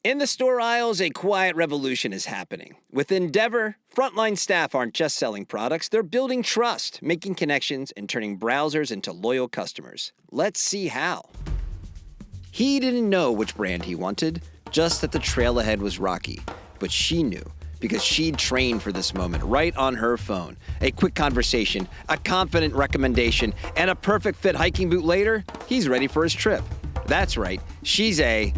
In the store aisles, a quiet revolution is happening. With Endeavor, frontline staff aren't just selling products, they're building trust, making connections, and turning browsers into loyal customers. Let's see how. He didn't know which brand he wanted, just that the trail ahead was rocky. But she knew, because she'd trained for this moment right on her phone. A quick conversation, a confident recommendation, and a perfect fit hiking boot later, he's ready for his trip. That's right, she's a...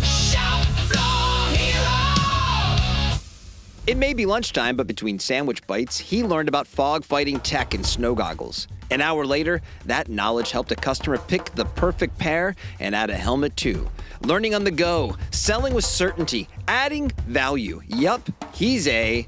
It may be lunchtime, but between sandwich bites, he learned about fog fighting tech and snow goggles. An hour later, that knowledge helped a customer pick the perfect pair and add a helmet too. Learning on the go, selling with certainty, adding value. Yup, he's a...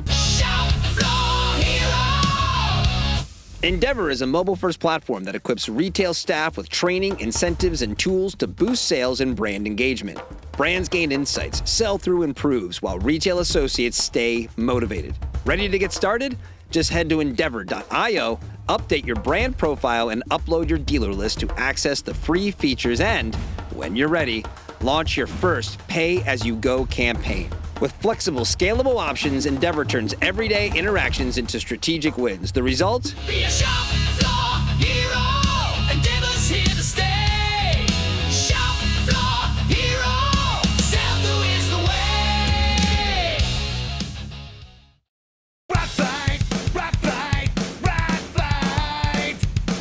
Endeavor is a mobile-first platform that equips retail staff with training, incentives, and tools to boost sales and brand engagement. Brands gain insights, sell-through improves, while retail associates stay motivated. Ready to get started? Just head to endeavor.io, update your brand profile, and upload your dealer list to access the free features and, when you're ready, launch your first pay-as-you-go campaign. With flexible, scalable options, Endeavor turns everyday interactions into strategic wins. The result? Be a shop floor hero. Endeavor's here to stay. Shop floor hero. Sell-through is the way. Rock fight, rock fight, rock fight.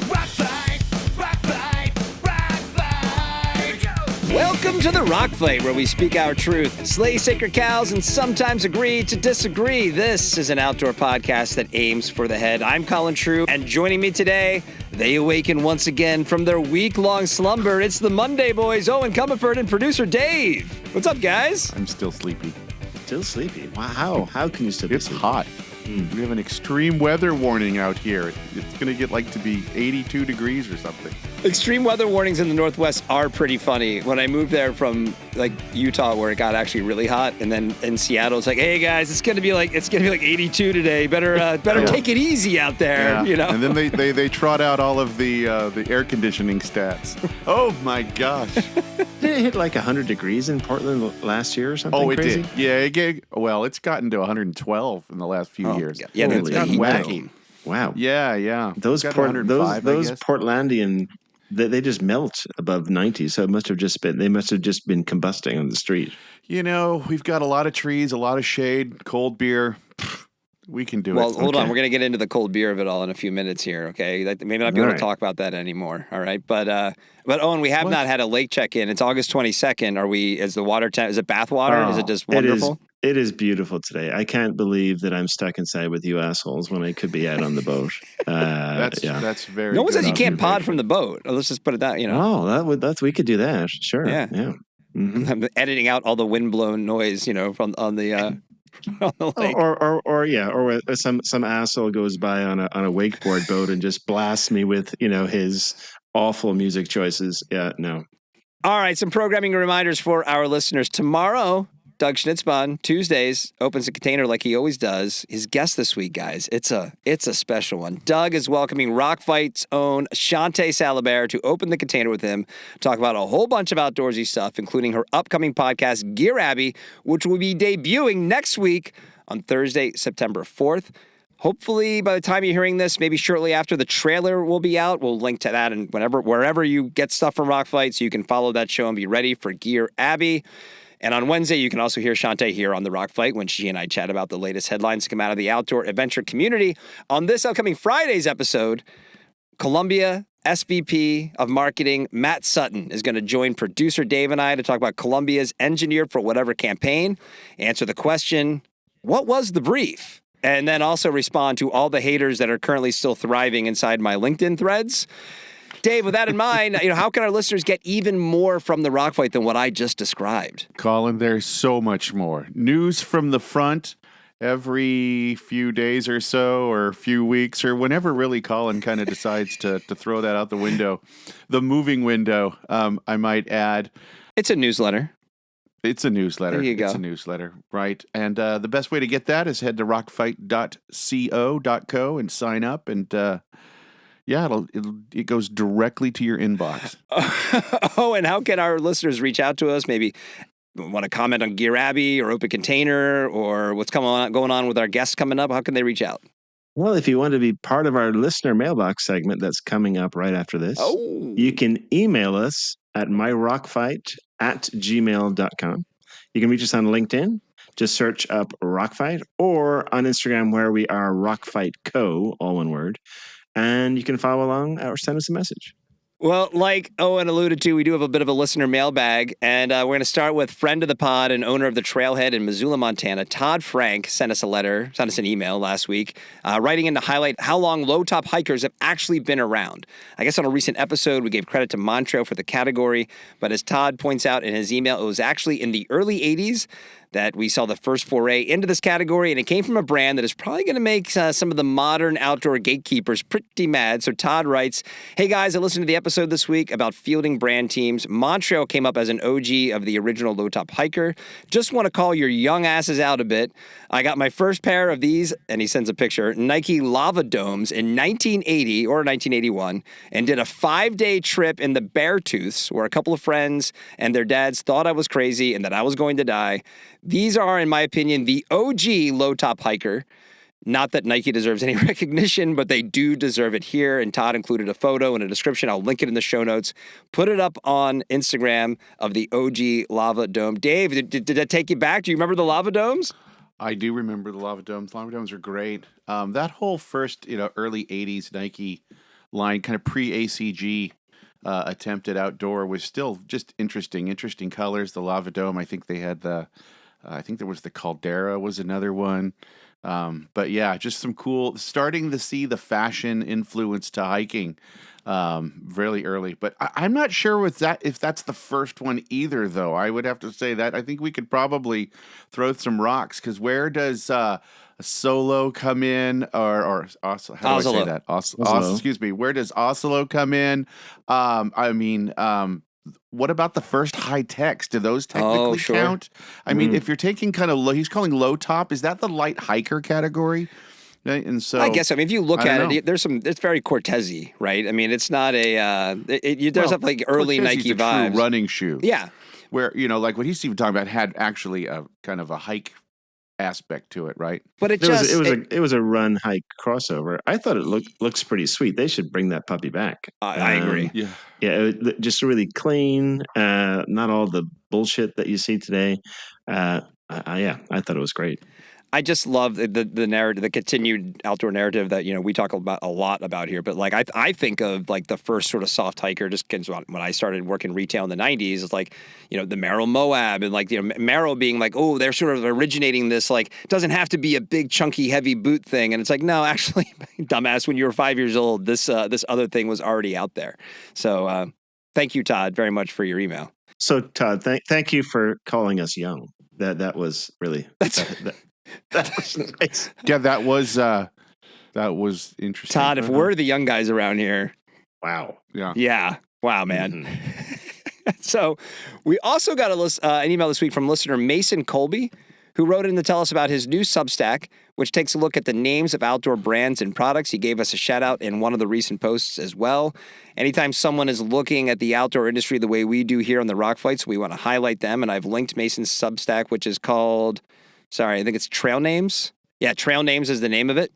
Rock fight, rock fight, rock fight. Welcome to the Rock Fight, where we speak our truth, slay sacred cows, and sometimes agree to disagree. This is an outdoor podcast that aims for the head. I'm Colin True, and joining me today, they awaken once again from their week-long slumber. It's the Monday Boys, Eoin Comerford and producer Dave. What's up, guys? I'm still sleepy. Still sleepy? Wow. How can you still be It's sleepy? hot. We have an extreme weather warning out here. It's going to get like to be 82 degrees or something. Extreme weather warnings in the Northwest are pretty funny. When I moved there from like Utah, where it got actually really hot, and then in Seattle, it's like, hey guys, it's gonna be like 82 today. Better take it easy out there, Yeah. you know. And then they trot out all of the air conditioning stats. Oh my gosh. Did it hit like 100 degrees in Portland last year or something Oh, it crazy? did. Yeah. It's gotten to 112 in the last few years. Yeah, Holy it's gotten heat wacky. Wow. Yeah. Those Got 105, I guess. Portlandian, they just melt above 90. So they must have just been combusting on the street. You know, we've got a lot of trees, a lot of shade, cold beer. We can do Well, it. hold on. We're going to get into the cold beer of it all in a few minutes here, okay? Maybe not be able to talk about that anymore, all right? But Owen, we have not had a lake check-in. It's August 22nd. Is the water is it bath water? Is it just wonderful? It is beautiful today. I can't believe that I'm stuck inside with you assholes when I could be out on the boat. That's very No one good says you can't pod observation. from the boat. Let's just put it that, you know. Oh, we could do that. Sure. Yeah. Mm-hmm. I'm editing out all the windblown noise, you know, from on the on the lake. Or some asshole goes by on a wakeboard boat and just blasts me with, his awful music choices. Yeah, no. All right, some programming reminders for our listeners. Tomorrow, Doug Schnitzbahn, Tuesdays, opens a container like he always does. His guest this week, guys, it's a special one. Doug is welcoming Rock Fight's own Shantae Salabert to open the container with him, talk about a whole bunch of outdoorsy stuff, including her upcoming podcast, Gear Abby, which will be debuting next week on Thursday, September 4th. Hopefully, by the time you're hearing this, maybe shortly after the trailer will be out. We'll link to that and wherever you get stuff from Rock Fight, so you can follow that show and be ready for Gear Abby. And on Wednesday, you can also hear Shantae here on the Rock Fight when she and I chat about the latest headlines to come out of the outdoor adventure community. On this upcoming Friday's episode, Columbia SVP of Marketing Matt Sutton is going to join producer Dave and I to talk about Columbia's Engineer for Whatever campaign, answer the question, what was the brief? And then also respond to all the haters that are currently still thriving inside my LinkedIn threads. Dave, with that in mind, how can our listeners get even more from the Rock Fight than what I just described? Colin, there's so much more. News from the front every few days or so, or a few weeks, or whenever really Colin kind of decides to throw that out the window. The moving window, I might add. It's a newsletter. It's a newsletter. There you go. It's a newsletter, right? And the best way to get that is head to rockfight.co.co and sign up. And it goes directly to your inbox. Oh, and how can our listeners reach out to us? Maybe want to comment on Gear Abbey or Open Container or what's going on with our guests coming up, how can they reach out? Well, if you want to be part of our listener mailbox segment that's coming up right after this, you can email us at myrockfight@gmail.com. You can reach us on LinkedIn. Just search up Rockfight, or on Instagram where we are Rockfight Co, all one word. And you can follow along or send us a message. Well, like Owen alluded to, we do have a bit of a listener mailbag, and we're going to start with friend of the pod and owner of the Trailhead in Missoula, Montana. Todd Frank sent us an email last week, writing in to highlight how long low-top hikers have actually been around. I guess on a recent episode, we gave credit to Montreux for the category, but as Todd points out in his email, it was actually in the early 80s that we saw the first foray into this category, and it came from a brand that is probably going to make some of the modern outdoor gatekeepers pretty mad. So Todd writes, "Hey guys, I listened to the episode this week about fielding brand teams. Montreux came up as an OG of the original low-top hiker. Just want to call your young asses out a bit. I got my first pair of these," and he sends a picture, "Nike Lava Domes in 1980 or 1981, and did a 5-day trip in the Beartooths where a couple of friends and their dads thought I was crazy and that I was going to die. These are, in my opinion, the OG low-top hiker. Not that Nike deserves any recognition, but they do deserve it here." And Todd included a photo and a description. I'll link it in the show notes. Put it up on Instagram of the OG Lava Dome. Dave, did that take you back? Do you remember the Lava Domes? I do remember the Lava Domes. Lava Domes are great. That whole first, early 80s Nike line, kind of pre-ACG attempt at outdoor was still just interesting colors. The Lava Dome, I think they had I think there was the Caldera was another one. But yeah, just some cool, starting to see the fashion influence to hiking really early. But I'm not sure if that's the first one either, though. I would have to say that. I think we could probably throw some rocks, because where does Solo come in, or how do I say that? Excuse me. Where does Oslo come in? What about the first high techs? Do those technically count? I mean, if you're taking kind of low, he's calling low top. Is that the light hiker category? And so I guess, if you look at it, it's very Cortez-y, right? I mean, it's not there's like early Cortez-y's Nike a true vibes. running shoe. Yeah. Where, like what he's even talking about had actually a kind of a hike aspect to it, right? But it was a run hike crossover. I thought it looks pretty sweet. They should bring that puppy back. I agree. Just really clean. Not all the bullshit that you see today. I thought it was great. I just love the narrative, the continued outdoor narrative that, we talk about a lot about here. But like, I think of like the first sort of soft hiker, just because when I started working retail in the 90s, it's like, the Merrill Moab, and like, Merrill being like, oh, they're sort of originating this, like, doesn't have to be a big, chunky, heavy boot thing. And it's like, no, actually, dumbass, when you were 5 years old, this other thing was already out there. So thank you, Todd, very much for your email. So Todd, thank you for calling us young. That was really that was nice. Yeah, that was interesting. Todd, if we're the young guys around here. Wow. Yeah. Wow, man. Mm-hmm. So we also got an email this week from listener Mason Colby, who wrote in to tell us about his new Substack, which takes a look at the names of outdoor brands and products. He gave us a shout out in one of the recent posts as well. Anytime someone is looking at the outdoor industry the way we do here on the Rock Fights, we want to highlight them. And I've linked Mason's Substack, which is called, I think it's Trail Names. Yeah, Trail Names is the name of it.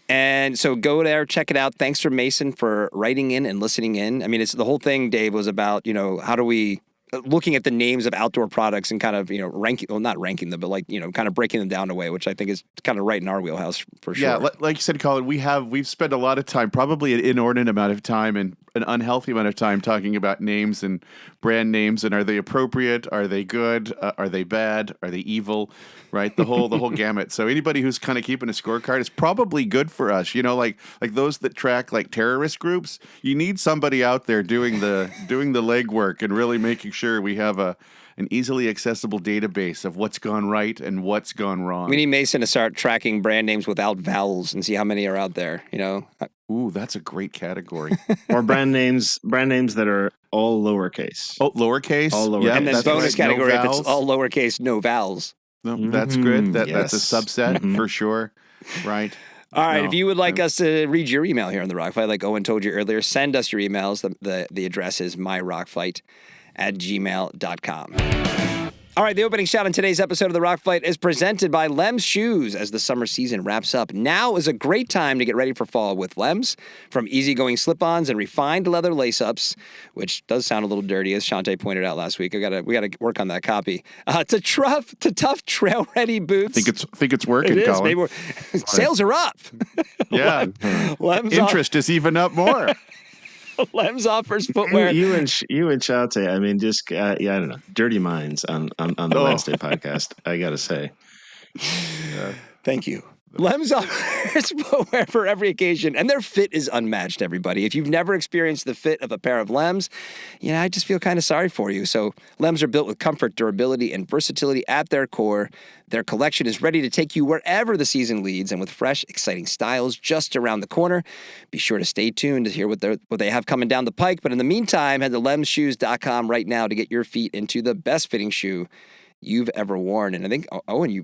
And so go there, check it out. Thanks for Mason for writing in and listening in. I mean, it's the whole thing, Dave, was about, how do we, looking at the names of outdoor products and kind of, not ranking them, but like, kind of breaking them down in a way, which I think is kind of right in our wheelhouse for sure. Yeah, like you said, Colin, we've spent a lot of time, probably an inordinate amount of time and an unhealthy amount of time talking about names and brand names, and are they appropriate? Are they good? Are they bad? Are they evil? Right, the whole gamut. So anybody who's kind of keeping a scorecard is probably good for us. Like those that track like terrorist groups. You need somebody out there doing the legwork and really making sure we have an easily accessible database of what's gone right and what's gone wrong. We need Mason to start tracking brand names without vowels and see how many are out there. Ooh, that's a great category. Or brand names that are all lowercase. Oh, lowercase. All lowercase. Yeah, and then bonus category no if it's all lowercase, no vowels. No, that's good. That's a Yes. subset for sure. Right. All right. If you would like us to read your email here on the Rock Fight, like Owen told you earlier, send us your emails. The address is myrockfight@gmail.com. All right, the opening shot on today's episode of The Rock Fight is presented by Lem's Shoes as the summer season wraps up. Now is a great time to get ready for fall with Lem's. From easygoing slip-ons and refined leather lace-ups, which does sound a little dirty, as Shantae pointed out last week. We gotta work on that copy. To tough trail-ready boots. Think it's working, It is. Colin. Maybe sales are up. Yeah. Lem's Interest is even up more. Lem's offers footwear. You and Chate, I mean, just I don't know, dirty minds on the Wednesday podcast. I gotta say, Thank you. Lem's offers footwear for every occasion, and their fit is unmatched, everybody. If you've never experienced the fit of a pair of Lems, I just feel kind of sorry for you. So Lems are built with comfort, durability, and versatility at their core. Their collection is ready to take you wherever the season leads, and with fresh, exciting styles just around the corner. Be sure to stay tuned to hear what they have coming down the pike. But in the meantime, head to lemsshoes.com right now to get your feet into the best fitting shoe you've ever worn. And I think, Owen, you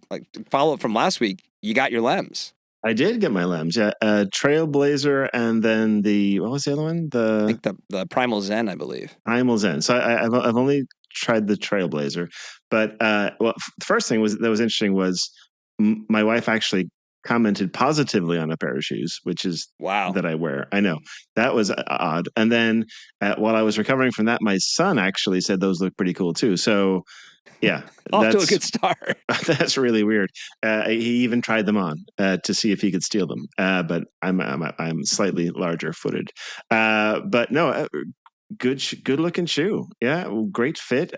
follow up from last week, you got your Lems. I did get my Lems, yeah. Trailblazer, and then what was the other one? I think the Primal Zen, I believe. Primal Zen. So I've only tried the Trailblazer, but the first thing that was interesting was my wife actually commented positively on a pair of shoes, which is that I wear. I know that was odd. And then while I was recovering from that, my son actually said those look pretty cool too. So yeah, off to a good start. That's really weird. He even tried them on to see if he could steal them. But I'm slightly larger footed. But no, good looking shoe. Yeah, great fit.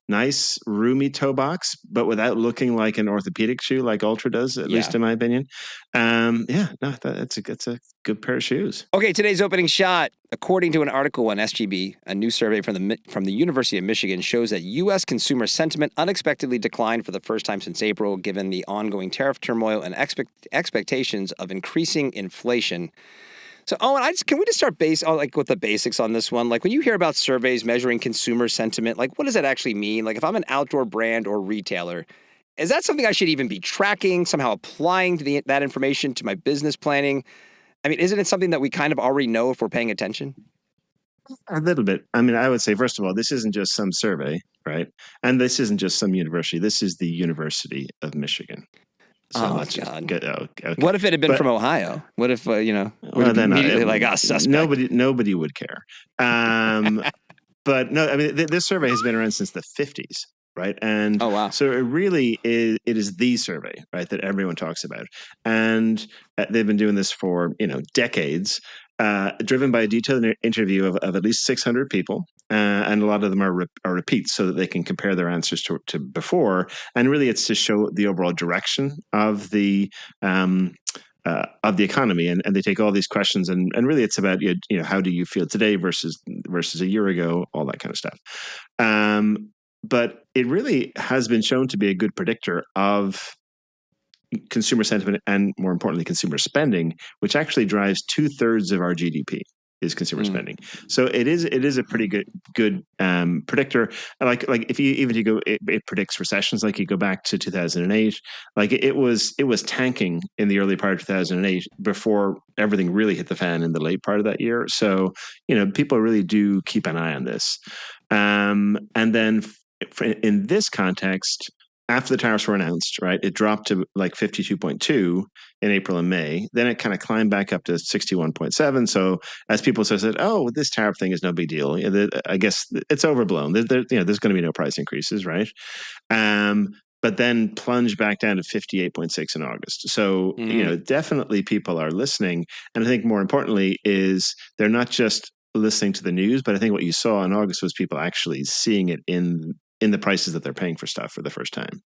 Nice roomy toe box, but without looking like an orthopedic shoe like Ultra does, at least in my opinion. That's a good pair of shoes. Okay, today's opening shot, according to an article on SGB, a new survey from the University of Michigan shows that U.S. consumer sentiment unexpectedly declined for the first time since April, given the ongoing tariff turmoil and expectations of increasing inflation. So, Owen, can we just start with the basics on this one? Like, when you hear about surveys measuring consumer sentiment, like, what does that actually mean? Like, if I'm an outdoor brand or retailer, is that something I should even be tracking, somehow applying to that information to my business planning? I mean, isn't it something that we kind of already know if we're paying attention? A little bit. I mean, I would say, first of all, this isn't just some survey, right? And this isn't just some university. This is the University of Michigan. So oh, let's God. Just okay. What if it had been from Ohio? What if, would it be immediately suspect? Nobody would care. But no, I mean, this survey has been around since the 50s. Right. And so it really is, it is the survey, right, that everyone talks about. And they've been doing this for, decades, driven by a detailed interview of at least 600 people. And a lot of them are repeats so that they can compare their answers to before. And really, it's to show the overall direction of the economy. And they take all these questions and really it's about, how do you feel today versus a year ago, all that kind of stuff. But it really has been shown to be a good predictor of consumer sentiment and, more importantly, consumer spending, which actually drives 2/3 of our GDP is consumer spending. So it is a pretty good predictor. Like if you go, it predicts recessions. Like you go back to 2008, like it was tanking in the early part of 2008 before everything really hit the fan in the late part of that year. So people really do keep an eye on this, and then. In this context, after the tariffs were announced, right, it dropped to like 52.2 in April and May. Then it kind of climbed back up to 61.7. So as people said, oh, this tariff thing is no big deal. I guess it's overblown. There's going to be no price increases, right? But then plunged back down to 58.6 in August. So, definitely people are listening. And I think more importantly is they're not just listening to the news, but I think what you saw in August was people actually seeing it in the prices that they're paying for stuff for the first time.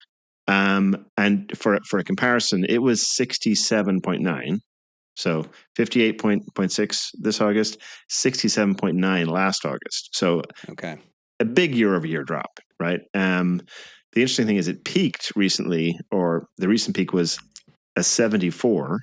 And for a comparison, it was 67.9. So 58.6 this August, 67.9 last August. So a big year-over-year drop, right? The interesting thing is it peaked recently, or the recent peak was a 74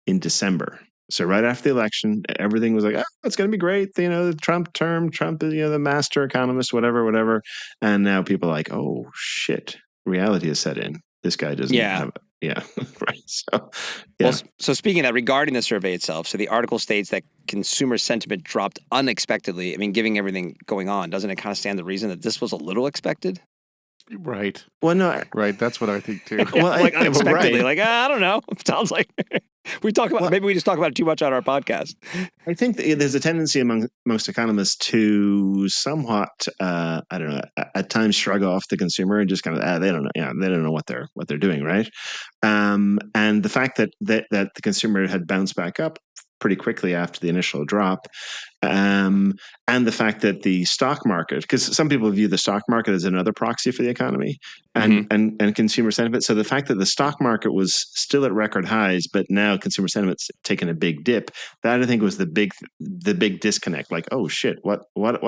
in December. So right after the election, everything was like, it's going to be great. The Trump is, the master economist, whatever. And now people are like, oh, shit, reality has set in. This guy doesn't have it. Yeah, right. So, yeah. Well, so speaking of that, regarding the survey itself, so the article states that consumer sentiment dropped unexpectedly. I mean, given everything going on, doesn't it kind of stand the reason that this was a little expected? Right. Well, no, Right. That's what I think too. well, Like unexpectedly, right. like I don't know. Sounds like we talk about. Well, Maybe we just talk about it too much on our podcast. I think there's a tendency among most economists to somewhat, I don't know, at times shrug off the consumer and just kind of they don't know, they don't know what they're doing, right? And the fact that the consumer had bounced back up pretty quickly after the initial drop, and the fact that the stock market, because some people view the stock market as another proxy for the economy and consumer sentiment. So the fact that the stock market was still at record highs, but now consumer sentiment's taken a big dip, that I think was the big disconnect. Like, oh shit, what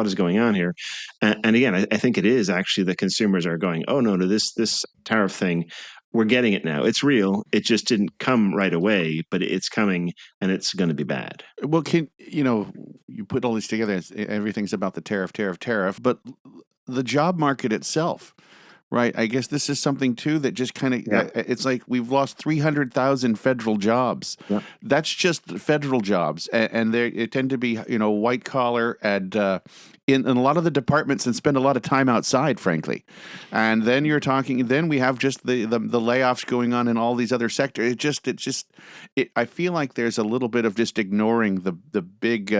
is going on here? And again, I think it is actually the consumers are going, oh no, this tariff thing. We're getting it now. It's real. It just didn't come right away, but it's coming, and it's going to be bad. Well, you put all these together, everything's about the tariff, but the job market itself, right? I guess this is something too that just kind of, it's like we've lost 300,000 federal jobs. Yeah. That's just federal jobs. And they tend to be, white collar and in a lot of the departments and spend a lot of time outside, frankly. And then then we have just the layoffs going on in all these other sectors. I feel like there's a little bit of just ignoring the big,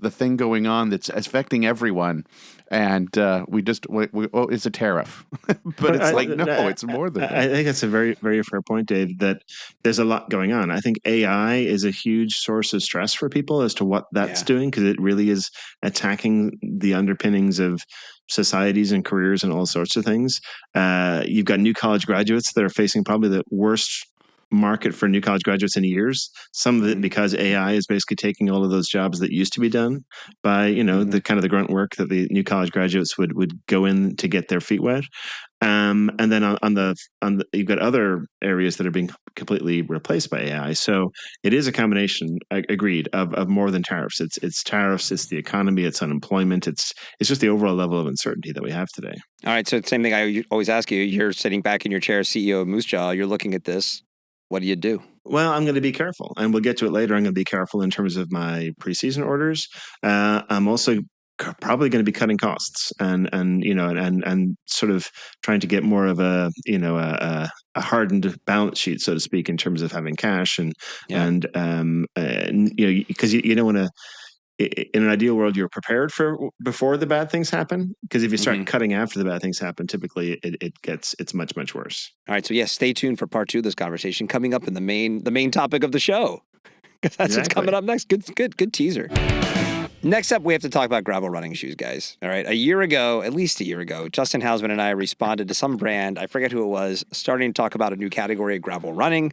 the thing going on that's affecting everyone. And it's a tariff, but it's it's more than that. I think that's a very, very fair point, Dave, that there's a lot going on. I think AI is a huge source of stress for people as to what that's doing, because it really is attacking the underpinnings of societies and careers and all sorts of things. You've got new college graduates that are facing probably the worst market for new college graduates in years. Some of it because AI is basically taking all of those jobs that used to be done by the kind of the grunt work that the new college graduates would go in to get their feet wet. And then on the you've got other areas that are being completely replaced by AI. So it is a combination, agreed, of more than tariffs. It's tariffs, it's the economy, it's unemployment, it's just the overall level of uncertainty that we have today. All right, so same thing I always ask you. You're sitting back in your chair, CEO of Moose Jaw. You're looking at this. What do you do? Well, I'm going to be careful, and we'll get to it later. I'm going to be careful in terms of my preseason orders. I'm also probably going to be cutting costs and sort of trying to get more of a hardened balance sheet, so to speak, in terms of having cash because you don't want to. In an ideal world, you're prepared for before the bad things happen. Because if you start cutting after the bad things happen, typically it's much, much worse. All right, so stay tuned for part 2 of this conversation coming up in the main topic of the show. Because that's what's coming up next. Good teaser. Next up, we have to talk about gravel running shoes, guys. All right, at least a year ago, Justin Hausman and I responded to some brand, I forget who it was, starting to talk about a new category of gravel running.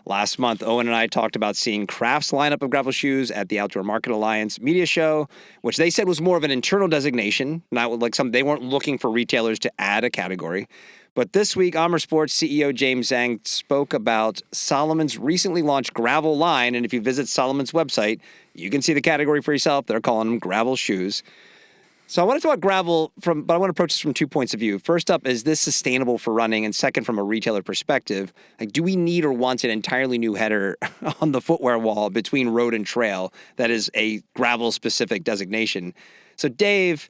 Last month, Owen and I talked about seeing Craft's lineup of gravel shoes at the Outdoor Market Alliance media show, which they said was more of an internal designation, not like they weren't looking for retailers to add a category. But this week, Amer Sports CEO James Zhang spoke about Salomon's recently launched gravel line. And if you visit Salomon's website, you can see the category for yourself. They're calling them gravel shoes. So I want to talk gravel but I want to approach this from 2 points of view. First up, is this sustainable for running? And second, from a retailer perspective, do we need or want an entirely new header on the footwear wall between road and trail that is a gravel specific designation? So Dave,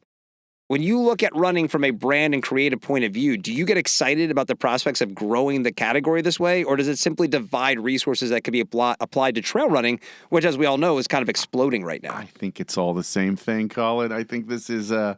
when you look at running from a brand and creative point of view, do you get excited about the prospects of growing the category this way, or does it simply divide resources that could be applied to trail running, which, as we all know, is kind of exploding right now? I think it's all the same thing, Colin. I think this is a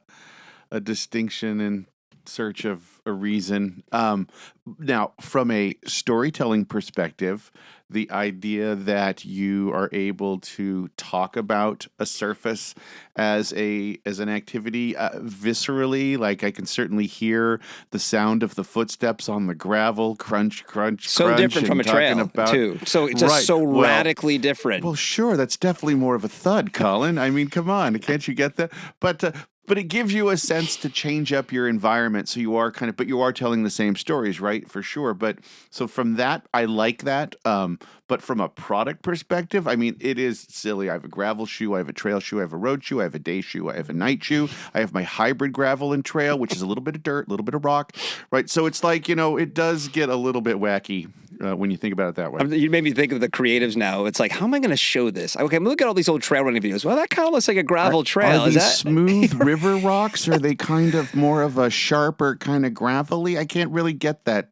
distinction in search of a reason. Now, from a storytelling perspective, the idea that you are able to talk about a surface as an activity viscerally, like I can certainly hear the sound of the footsteps on the gravel, crunch, crunch, so crunch. Different from a trail, too. So it's just radically different. Well, sure, that's definitely more of a thud, Colin. I mean, come on, can't you get that? But it gives you a sense to change up your environment, so you are but you are telling the same stories, right? For sure. But so from that, I like that. But from a product perspective, I mean, it is silly. I have a gravel shoe, I have a trail shoe, I have a road shoe, I have a day shoe, I have a night shoe, I have my hybrid gravel and trail, which is a little bit of dirt, a little bit of rock, right? So it's like, it does get a little bit wacky when you think about it that way. You made me think of the creatives now. It's like, how am I going to show this? Okay, I'm looking at all these old trail running videos. Well, that kind of looks like a gravel trail. Are Is these that smooth river rocks? Or are they kind of more of a sharper kind of gravelly? I can't really get that.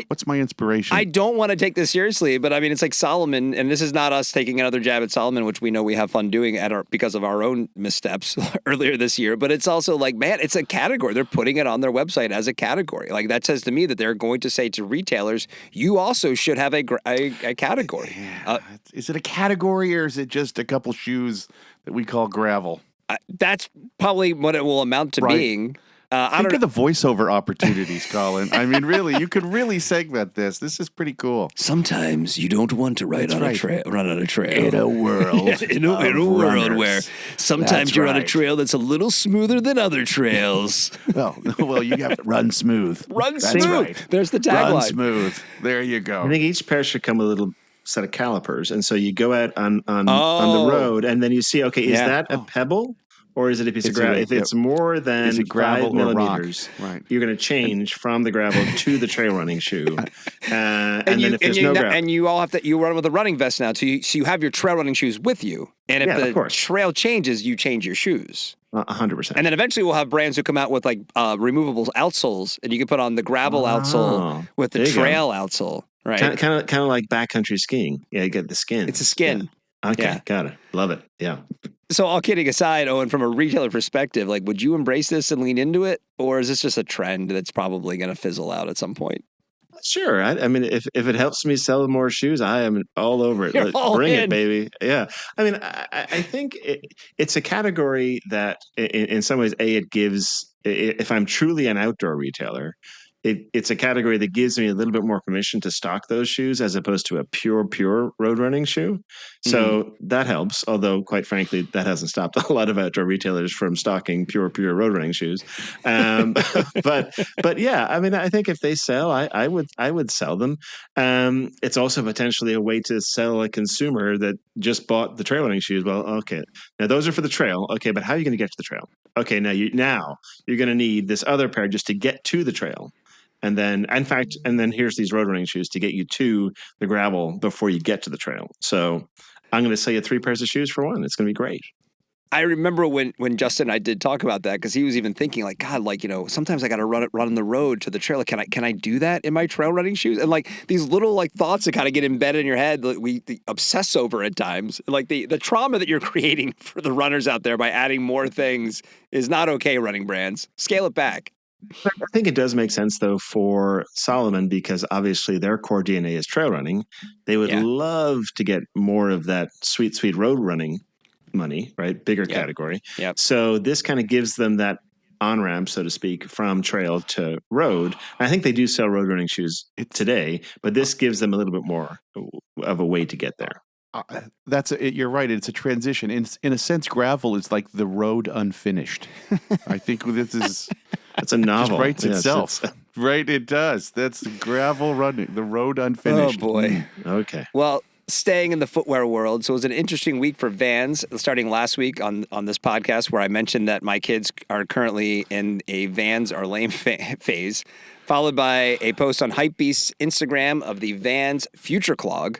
What's my inspiration? I don't want to take this seriously, but I mean, it's like Salomon, and this is not us taking another jab at Salomon, which we know we have fun doing because of our own missteps earlier this year. But it's also like, man, it's a category. They're putting it on their website as a category. Like that says to me that they're going to say to retailers, you also should have a category. Is it a category or is it just a couple shoes that we call gravel? That's probably what it will amount to being. Think of the voiceover opportunities, Colin. I mean, really, you could really segment this. This is pretty cool. Sometimes you don't want to run on a trail. In a world, in a world where sometimes you're on a trail that's a little smoother than other trails. well, you have to run smooth. Run smooth. Right. There's the tagline. Run smooth. There you go. I think each pair should come with a little set of calipers, and so you go out on the road, and then you see, okay, is that a pebble? Or is it a piece of gravel? If it's more than 5 millimeters, you're going to change from the gravel to the trail running shoe. And then if there's no gravel. And you all have to, you run with a running vest now, so you have your trail running shoes with you. And if the trail changes, you change your shoes. 100%. And then eventually we'll have brands who come out with like removable outsoles, and you can put on the gravel outsole with the trail outsole. Right. Kind of like backcountry skiing. Yeah, you get the skin. It's a skin. Yeah. Okay, got it. Love it. Yeah. So all kidding aside, Owen, from a retailer perspective, like, would you embrace this and lean into it? Or is this just a trend that's probably going to fizzle out at some point? Sure. I mean, if it helps me sell more shoes, I am all over it. Bring it, baby. Yeah. I mean, I think it's a category that in some ways, it gives, if I'm truly an outdoor retailer, it's a category that gives me a little bit more permission to stock those shoes as opposed to a pure road running shoe. So that helps. Although, quite frankly, that hasn't stopped a lot of outdoor retailers from stocking pure road running shoes. But yeah, I mean, I think if they sell, I would sell them. It's also potentially a way to sell a consumer that just bought the trail running shoes. Well, okay, now those are for the trail. Okay, but how are you going to get to the trail? Okay, now you're going to need this other pair just to get to the trail. And then here's these road running shoes to get you to the gravel before you get to the trail. So I'm going to sell you 3 pairs of shoes for one. It's going to be great. I remember when Justin and I did talk about that, because he was even thinking like, God, like, sometimes I got to run on the road to the trail. Like, can I do that in my trail running shoes? And like these little like thoughts that kind of get embedded in your head that we obsess over at times. Like the trauma that you're creating for the runners out there by adding more things is not okay, running brands. Scale it back. I think it does make sense, though, for Salomon, because obviously their core DNA is trail running. They would love to get more of that sweet road running money, right? Bigger category. Yep. So this kind of gives them that on-ramp, so to speak, from trail to road. I think they do sell road running shoes today, but this gives them a little bit more of a way to get there. You're right. It's a transition. In a sense, gravel is like the road unfinished. I think this is... It's a novel. It writes itself. Right, it does. That's gravel running, the road unfinished. Oh, boy. Okay. Well, staying in the footwear world, so it was an interesting week for Vans, starting last week on this podcast where I mentioned that my kids are currently in a Vans are lame phase, followed by a post on Hypebeast's Instagram of the Vans Future Clog.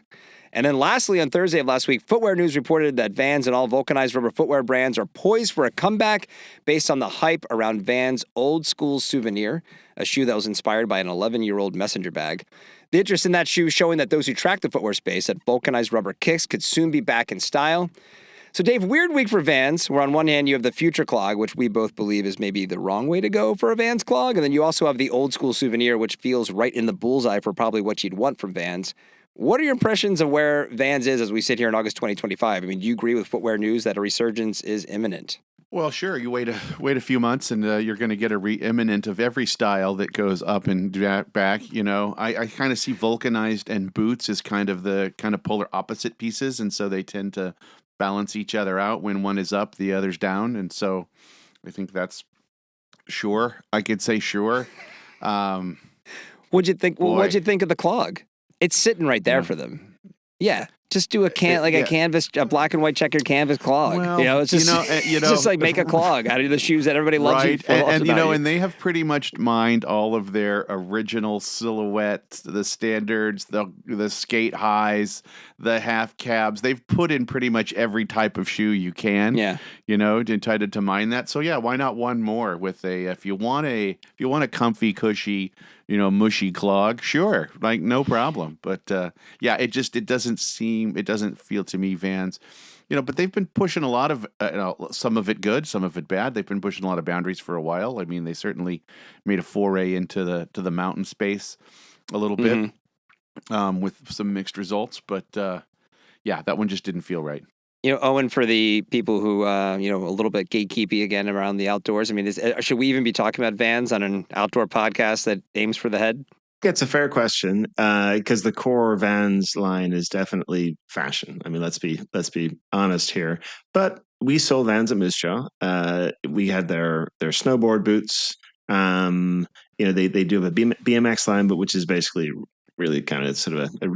And then lastly, on Thursday of last week, Footwear News reported that Vans and all vulcanized rubber footwear brands are poised for a comeback based on the hype around Vans' Old School Souvenir, a shoe that was inspired by an 11-year-old messenger bag. The interest in that shoe showing that those who track the footwear space at vulcanized rubber kicks could soon be back in style. So, Dave, weird week for Vans, where on one hand you have the Future Clog, which we both believe is maybe the wrong way to go for a Vans clog, and then you also have the Old School Souvenir, which feels right in the bullseye for probably what you'd want from Vans. What are your impressions of where Vans is as we sit here in August 2025? I mean, do you agree with Footwear News that a resurgence is imminent? Well, sure. You wait a few months, and you're going to get a re-imminent of every style that goes up and back. I kind of see vulcanized and boots as kind of the polar opposite pieces, and so they tend to balance each other out. When one is up, the other's down, and so I think that's sure. I could say sure. What'd you think? Well, what'd you think of the clog? It's sitting right there for them. Yeah. Just do a canvas, a black and white checkered canvas clog. Well, it's just it's just like make a clog out of the shoes that everybody loves. Right, and they have pretty much mined all of their original silhouettes, the standards, the skate highs, the half cabs. They've put in pretty much every type of shoe you can. Yeah, intended to mine that. So yeah, why not one more with if you want a comfy, cushy, mushy clog, sure, like no problem. But it doesn't feel to me, Vans, but they've been pushing a lot of, some of it good, some of it bad. They've been pushing a lot of boundaries for a while. I mean, they certainly made a foray into the mountain space a little bit, with some mixed results. But that one just didn't feel right. Owen, for the people who, a little bit gatekeepy again around the outdoors, I mean, should we even be talking about Vans on an outdoor podcast that aims for the head? It's a fair question, because the core Vans line is definitely fashion. I mean, let's be honest here. But we sold Vans at Moose Jaw. We had their snowboard boots. They do have a BMX line, but which is basically really kind of sort of a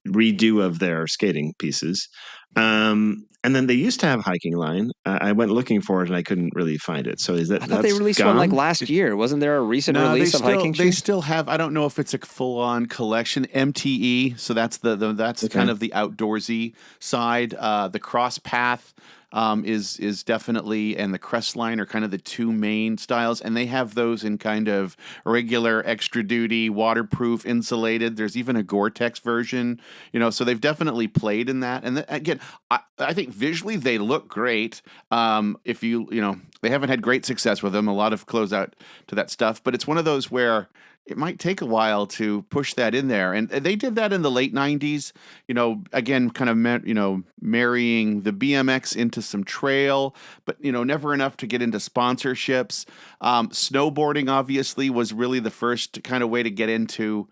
redo of their skating pieces. And then they used to have a hiking line. I went looking for it and I couldn't really find it. So I thought they released one like last year. Wasn't there a recent release of hiking shoes? They still have. I don't know if it's a full-on collection. MTE. So that's that's kind of the outdoorsy side. The Cross Path is definitely, and the Crest line are kind of the two main styles, and they have those in kind of regular, extra duty, waterproof, insulated. There's even a Gore-Tex version, so they've definitely played in that. And again, I think visually they look great. If they haven't had great success with them, a lot of close out to that stuff, but it's one of those where it might take a while to push that in there. And they did that in the late 90s, again, kind of, marrying the BMX into some trail, but, never enough to get into sponsorships. Snowboarding, obviously, was really the first kind of way to get into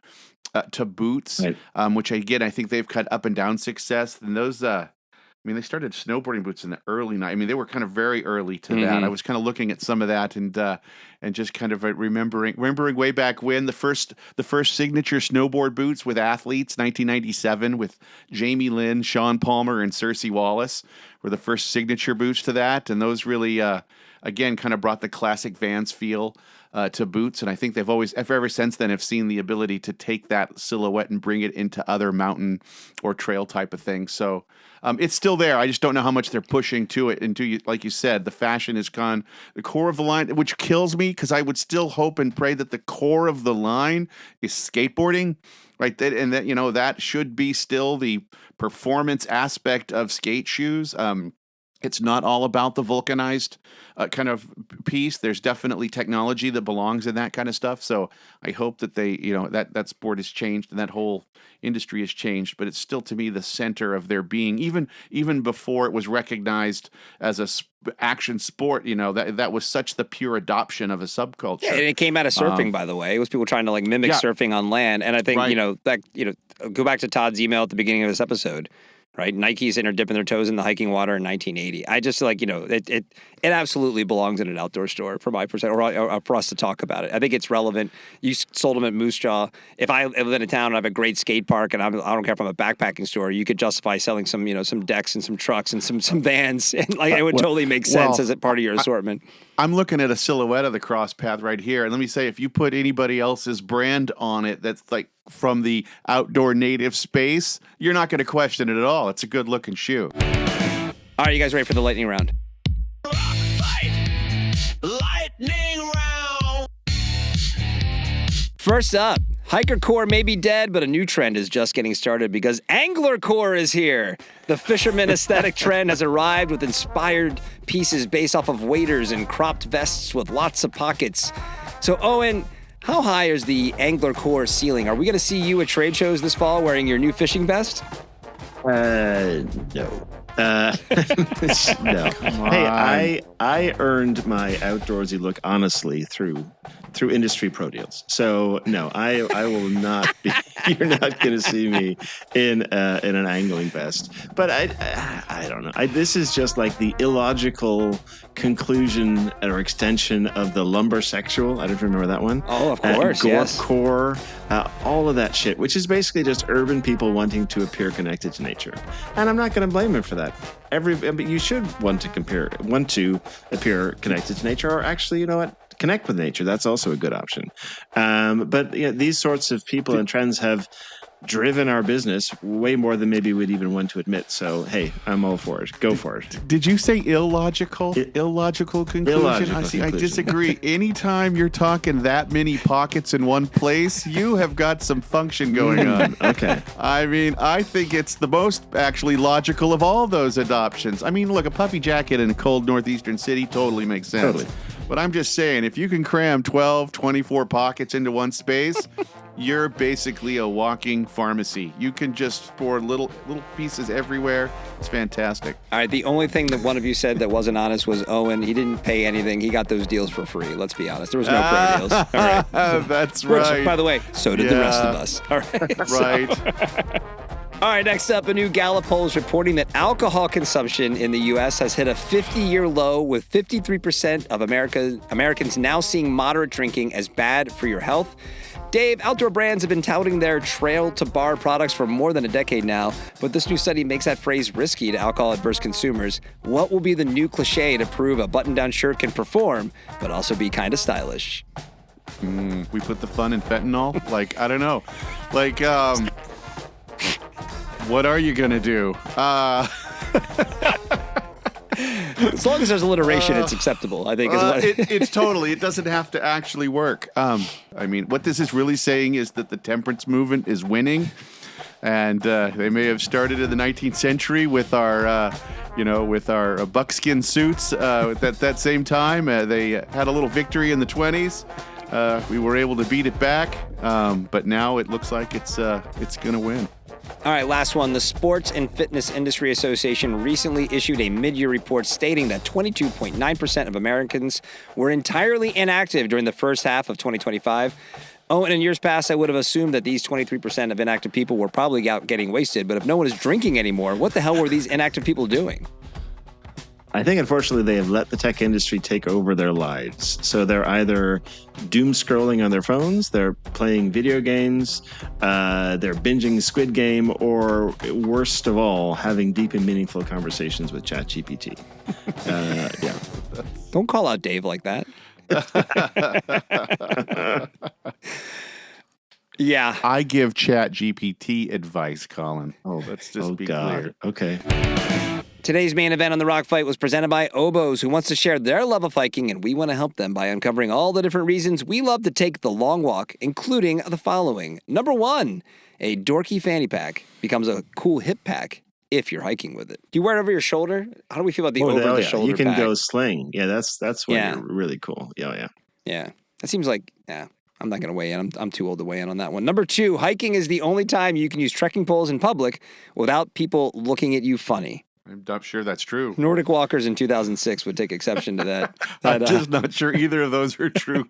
to boots, right. Which, again, I think they've cut up and down success. And those, they started snowboarding boots in the early 90s. They were kind of very early to that. I was kind of looking at some of that and just kind of remembering way back when the first signature snowboard boots with athletes, 1997, with Jamie Lynn, Sean Palmer, and Cersei Wallace were the first signature boots to that. And those really, again, kind of brought the classic Vans feel to boots. And I think they've always, ever since then, have seen the ability to take that silhouette and bring it into other mountain or trail type of things. So it's still there. I just don't know how much they're pushing to it. And like you said, the fashion is gone. The core of the line, which kills me, because I would still hope and pray that the core of the line is skateboarding, right? That should be still the performance aspect of skate shoes. It's not all about the vulcanized kind of piece. There's definitely technology that belongs in that kind of stuff. So I hope that they, that sport has changed and that whole industry has changed. But it's still, to me, the center of their being. Even before it was recognized as a action sport, that was such the pure adoption of a subculture. Yeah, and it came out of surfing, by the way. It was people trying to mimic surfing on land. And I think, right. Go back to Todd's email at the beginning of this episode. Right, Nike's in are dipping their toes in the hiking water in 1980. I just it absolutely belongs in an outdoor store from my perspective, or for us to talk about it. I think it's relevant. You sold them at Moose Jaw. If I live in a town and I have a great skate park, and I don't care if I'm a backpacking store, you could justify selling some decks and some trucks and some vans, and it would totally make sense as a part of your assortment. I'm looking at a silhouette of the Cross Path right here, and let me say, if you put anybody else's brand on it, that's from the outdoor native space, you're not going to question it at all. It's a good looking shoe. All right, you guys ready for the lightning round? Lightning round. First up, hiker core may be dead, but a new trend is just getting started because angler core is here. The fisherman aesthetic trend has arrived with inspired pieces based off of waders and cropped vests with lots of pockets. So, Owen, how high is the angler core ceiling? Are we going to see you at trade shows this fall wearing your new fishing vest? No. No. Hey, I earned my outdoorsy look honestly through industry pro deals. So no, I will not be. You're not going to see me in an angling vest. But I don't know. This is just like the illogical conclusion or extension of the lumber sexual. I don't remember that one. Oh, of course, yes. Core. all of that shit, which is basically just urban people wanting to appear connected to nature. And I'm not going to blame them for that. But you should want to appear connected to nature, or actually, you know what? Connect with nature. That's also a good option. But these sorts of people and trends have driven our business way more than maybe we'd even want to admit. So, hey, I'm all for it. Go for it. Did you say illogical? Illogical conclusion? Illogical I disagree. Anytime you're talking that many pockets in one place, you have got some function going on. Okay. I mean, I think it's the most actually logical of all those adoptions. I mean, look, a puffy jacket in a cold northeastern city totally makes sense. Totally. But I'm just saying, if you can cram 12, 24 pockets into one space, you're basically a walking pharmacy. You can just pour little pieces everywhere. It's fantastic. All right, the only thing that one of you said that wasn't honest was Owen. He didn't pay anything. He got those deals for free. Let's be honest. There was no free deals. All right. That's Which, right. by the way, so did the rest of us. All right. Right. All right, next up, a new Gallup poll is reporting that alcohol consumption in the U.S. has hit a 50-year low, with 53% of Americans now seeing moderate drinking as bad for your health. Dave, outdoor brands have been touting their trail-to-bar products for more than a decade now, but this new study makes that phrase risky to alcohol-adverse consumers. What will be the new cliche to prove a button-down shirt can perform, but also be kind of stylish? We put the fun in fentanyl? Like, I don't know. Like, what are you going to do? As long as there's alliteration, it's acceptable, I think. It's totally. It doesn't have to actually work. I mean, what this is really saying is that the temperance movement is winning. And they may have started in the 19th century with our, with our buckskin suits. At that same time, they had a little victory in the 20s. We were able to beat it back. But now it looks like it's going to win. All right, last one. The Sports and Fitness Industry Association recently issued a mid-year report stating that 22.9% of Americans were entirely inactive during the first half of 2025. Oh, and in years past, I would have assumed that these 23% of inactive people were probably out getting wasted. But if no one is drinking anymore, what the hell were these inactive people doing? I think, unfortunately, they have let the tech industry take over their lives. So they're either doom scrolling on their phones, they're playing video games, they're binging Squid Game, or worst of all, having deep and meaningful conversations with ChatGPT. Yeah. Don't call out Dave like that. Yeah. I give ChatGPT advice, Colin. Oh, let's just be clear. Okay. Today's main event on the Rock Fight was presented by Oboes, who wants to share their love of hiking, and we want to help them by uncovering all the different reasons we love to take the long walk, including the following. Number 1, a dorky fanny pack becomes a cool hip pack if you're hiking with it. Do you wear it over your shoulder? How do we feel about the over-the-shoulder You can pack? go sling. Yeah, that's when you're really cool. Yeah. Yeah. That seems like, I'm not going to weigh in. I'm too old to weigh in on that one. Number 2, hiking is the only time you can use trekking poles in public without people looking at you funny. I'm not sure that's true. Nordic walkers in 2006 would take exception to that. I'm just not sure either of those are true.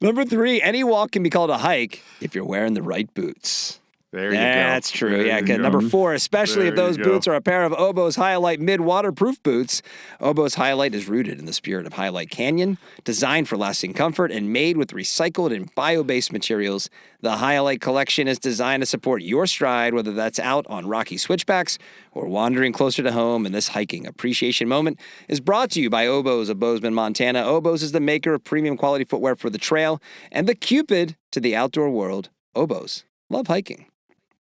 Number 3, any walk can be called a hike if you're wearing the right boots. There you go. That's true. There you go. Number 4, especially if There those you go. boots are a pair of Oboes Hyalite mid-waterproof boots. Oboes Hyalite is rooted in the spirit of Hyalite Canyon, designed for lasting comfort and made with recycled and bio-based materials. The Hyalite collection is designed to support your stride, whether that's out on rocky switchbacks or wandering closer to home. And this hiking appreciation moment is brought to you by Oboes of Bozeman, Montana. Oboes is the maker of premium quality footwear for the trail and the Cupid to the outdoor world. Oboes. Love hiking.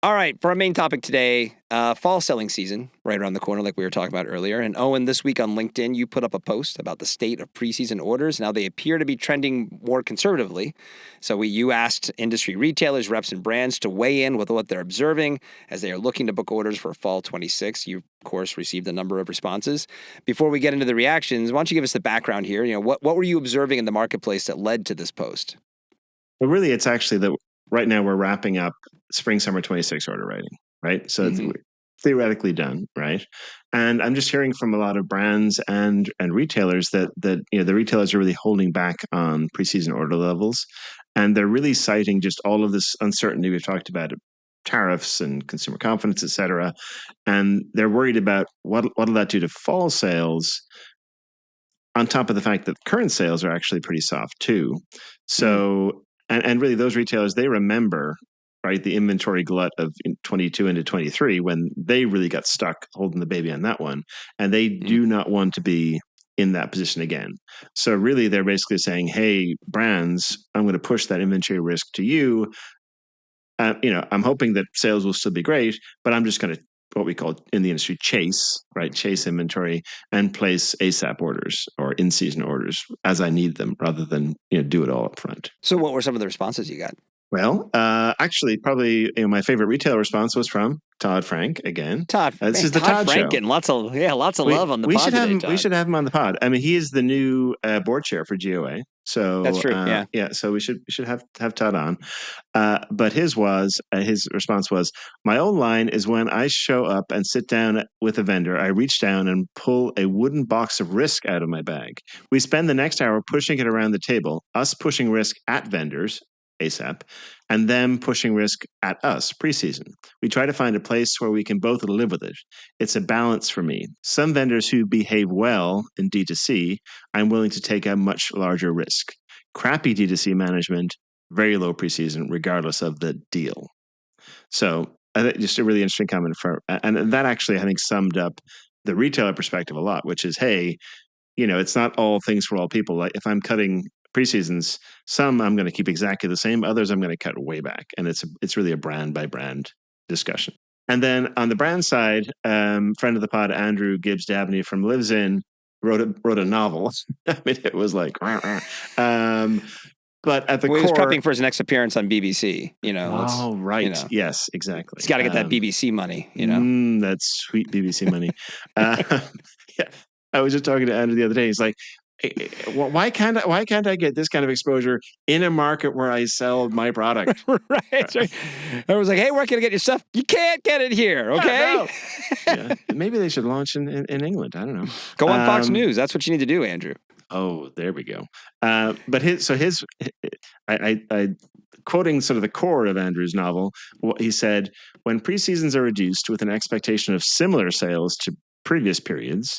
All right, for our main topic today, fall selling season, right around the corner like we were talking about earlier. And Owen, this week on LinkedIn, you put up a post about the state of preseason orders. Now, they appear to be trending more conservatively. So you asked industry retailers, reps, and brands to weigh in with what they're observing as they are looking to book orders for fall 26. You, of course, received a number of responses. Before we get into the reactions, why don't you give us the background here? What were you observing in the marketplace that led to this post? Well, really, it's actually that right now we're wrapping up spring summer 26 order writing, right? So it's theoretically done, right? And I'm just hearing from a lot of brands and retailers that the retailers are really holding back on preseason order levels, and they're really citing just all of this uncertainty we've talked about, tariffs and consumer confidence, et cetera, and they're worried about what'll that do to fall sales, on top of the fact that current sales are actually pretty soft too. So and really those retailers, they remember, right, the inventory glut of 22 into 23 when they really got stuck holding the baby on that one. And they do not want to be in that position again. So really they're basically saying, hey, brands, I'm going to push that inventory risk to you. I'm hoping that sales will still be great, but I'm just going to, what we call in the industry, chase inventory and place ASAP orders or in-season orders as I need them rather than, do it all up front. So what were some of the responses you got? Well, actually, probably my favorite retail response was from Todd Frank again. Todd, this is the Todd Franken, show. Lots of love on the pod today, Todd. We should have him on the pod. I mean, he is the new board chair for GOA. So that's true. So we should have Todd on. But his response was, my own line is when I show up and sit down with a vendor, I reach down and pull a wooden box of risk out of my bag. We spend the next hour pushing it around the table, us pushing risk at vendors, ASAP, and them pushing risk at us, preseason. We try to find a place where we can both live with it. It's a balance for me. Some vendors who behave well in D2C, I'm willing to take a much larger risk. Crappy D2C management, very low preseason, regardless of the deal. So I think just a really interesting comment and that actually, I think, summed up the retailer perspective a lot, which is, hey, it's not all things for all people. Like if I'm cutting preseasons, some I'm going to keep exactly the same, others I'm going to cut way back, and it's really a brand by brand discussion. And then on the brand side, friend of the pod Andrew Gibbs Dabney from Lives In wrote a novel. I mean, it was like, but at the core, he's prepping for his next appearance on BBC. Right. Yes, exactly. He's got to get that BBC money. That's sweet BBC money. Yeah, I was just talking to Andrew the other day. He's like, why can't I get this kind of exposure in a market where I sell my product? Right. I was like, hey, where can I get your stuff? You can't get it here, okay? Yeah. Maybe they should launch in England. I don't know. Go on Fox News. That's what you need to do, Andrew. Oh, there we go. But I quoting sort of the core of Andrew's novel, he said, when preseasons are reduced with an expectation of similar sales to previous periods,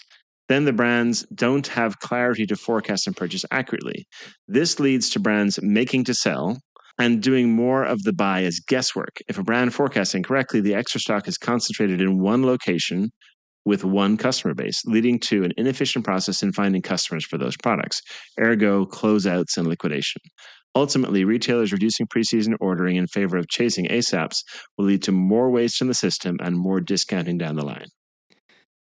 then the brands don't have clarity to forecast and purchase accurately. This leads to brands making to sell and doing more of the buy as guesswork. If a brand forecasts incorrectly, the extra stock is concentrated in one location with one customer base, leading to an inefficient process in finding customers for those products, ergo closeouts and liquidation. Ultimately, retailers reducing preseason ordering in favor of chasing ASAPs will lead to more waste in the system and more discounting down the line.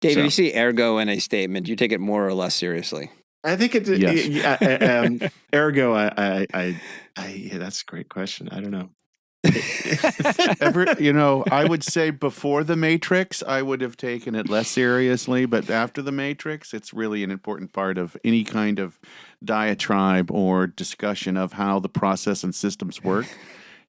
David, you see ergo in a statement, do you take it more or less seriously? I think it. Yes. Ergo, that's a great question. I don't know. I would say before the Matrix, I would have taken it less seriously, but after the Matrix, it's really an important part of any kind of diatribe or discussion of how the process and systems work.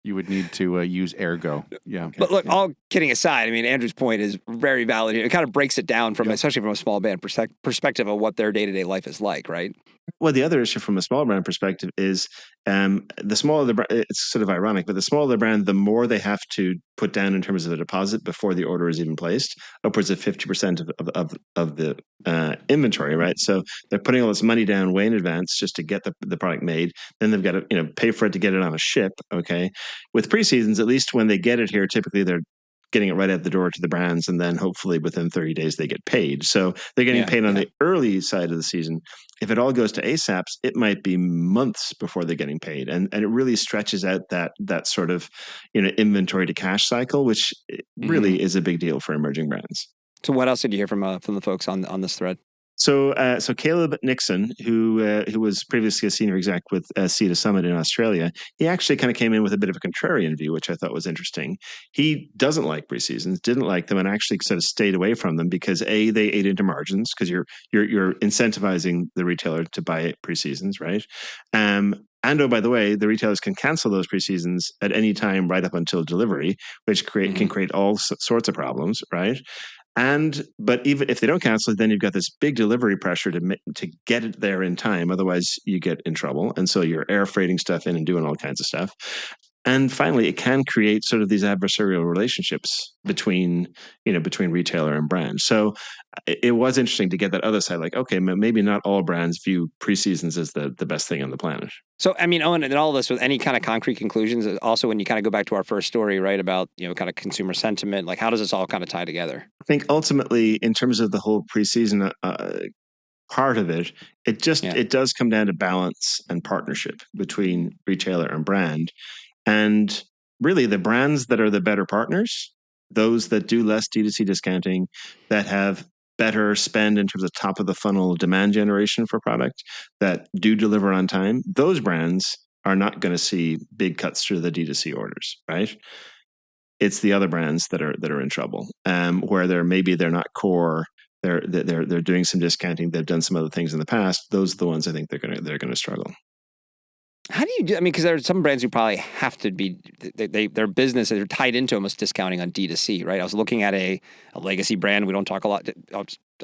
You would need to use ergo. Yeah. But look, all kidding aside, I mean, Andrew's point is very valid. It kind of breaks it down especially from a small brand perspective of what their day-to-day life is like, right? Well, the other issue from a small brand perspective is the smaller the brand, it's sort of ironic, but the smaller the brand, the more they have to put down in terms of the deposit before the order is even placed, upwards of 50% of the inventory, right? So they're putting all this money down way in advance just to get the product made. Then they've got to pay for it to get it on a ship, okay? With preseasons, at least when they get it here, typically they're getting it right at the door to the brands, and then hopefully within 30 days they get paid. So they're getting paid on the early side of the season. If it all goes to ASAPs, it might be months before they're getting paid, and it really stretches out that sort of inventory to cash cycle, which really is a big deal for emerging brands. So what else did you hear from the folks on this thread? So Caleb Nixon, who was previously a senior exec with CETA Summit in Australia, he actually kind of came in with a bit of a contrarian view, which I thought was interesting. He doesn't like preseasons, didn't like them, and actually sort of stayed away from them because they ate into margins because you're incentivizing the retailer to buy preseasons, right? And oh, by the way, the retailers can cancel those preseasons at any time right up until delivery, which can create all sorts of problems, right? But even if they don't cancel it, then you've got this big delivery pressure to get it there in time. Otherwise, you get in trouble. And so you're air freighting stuff in and doing all kinds of stuff. And finally, it can create sort of these adversarial relationships between retailer and brand. So it was interesting to get that other side, like, okay, maybe not all brands view preseasons as the best thing on the planet. So, I mean, Owen, and all this with any kind of concrete conclusions, also when you kind of go back to our first story, right, about, kind of consumer sentiment, like how does this all kind of tie together? I think ultimately, in terms of the whole preseason part of it, it does come down to balance and partnership between retailer and brand. And really, the brands that are the better partners, those that do less D2C discounting, that have better spend in terms of top of the funnel demand generation for product, that do deliver on time, those brands are not going to see big cuts through the D2C orders, right? It's the other brands that are in trouble, where they're not core. They're doing some discounting. They've done some other things in the past. Those are the ones I think they're going to struggle. How do you do? I mean, because there are some brands who probably have to be, their business, they're tied into almost discounting on D2C, right? I was looking at a legacy brand. We don't talk a lot.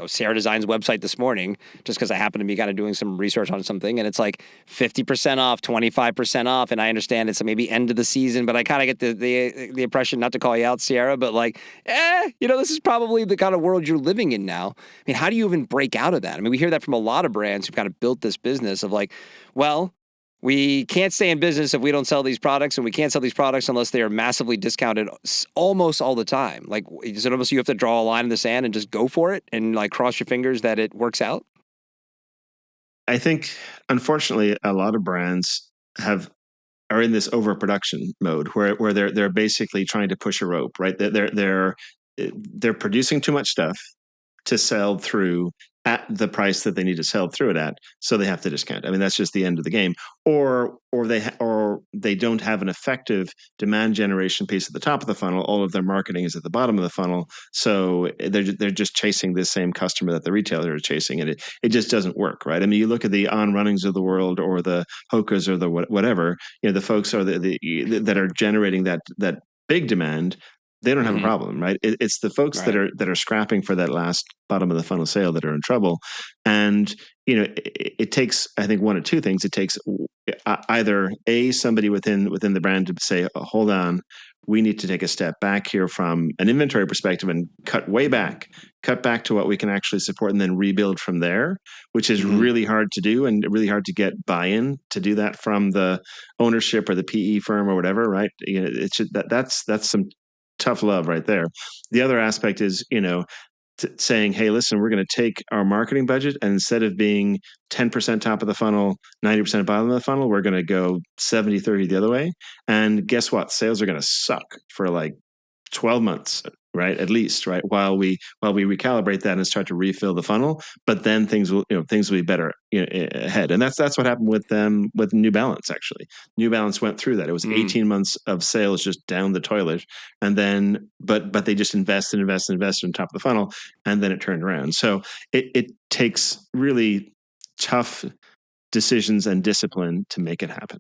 Sarah Design's website this morning, just because I happened to be kind of doing some research on something, and it's like 50% off, 25% off. And I understand it's maybe end of the season, but I kind of get the impression, not to call you out, Sierra, but like, this is probably the kind of world you're living in now. I mean, how do you even break out of that? I mean, we hear that from a lot of brands who've kind of built this business of like, well, we can't stay in business if we don't sell these products, and we can't sell these products unless they are massively discounted almost all the time. Like, is it almost you have to draw a line in the sand and just go for it and like cross your fingers that it works out? I think, unfortunately, a lot of brands are in this overproduction mode where they're basically trying to push a rope, right? They're producing too much stuff to sell through at the price that they need to sell through it at, so they have to discount. I mean, that's just the end of the game. Or they don't have an effective demand generation piece at the top of the funnel. All of their marketing is at the bottom of the funnel, so they're just chasing the same customer that the retailer is chasing, and it just doesn't work, right? I mean, you look at the On Runnings of the world, or the Hokas, or the whatever. The folks are that are generating that big demand. They don't have a problem, right? It's the folks that are scrapping for that last bottom of the funnel sale that are in trouble. And it takes, I think, one of two things. It takes either somebody within the brand to say, hold on, we need to take a step back here from an inventory perspective and cut back to what we can actually support, and then rebuild from there, which is really hard to do, and really hard to get buy-in to do that from the ownership or the PE firm or whatever, right? It's that's some tough love right there. The other aspect is, saying, hey, listen, we're going to take our marketing budget, and instead of being 10% top of the funnel, 90% bottom of the funnel, we're going to go 70-30 the other way. And guess what? Sales are going to suck for like 12 months, right? At least, right? While we recalibrate that and start to refill the funnel, but then things will be better ahead. And that's what happened with New Balance. Actually, New Balance went through that. It was 18 months of sales just down the toilet, and then but they just invested on top of the funnel, and then it turned around. So it takes really tough decisions and discipline to make it happen.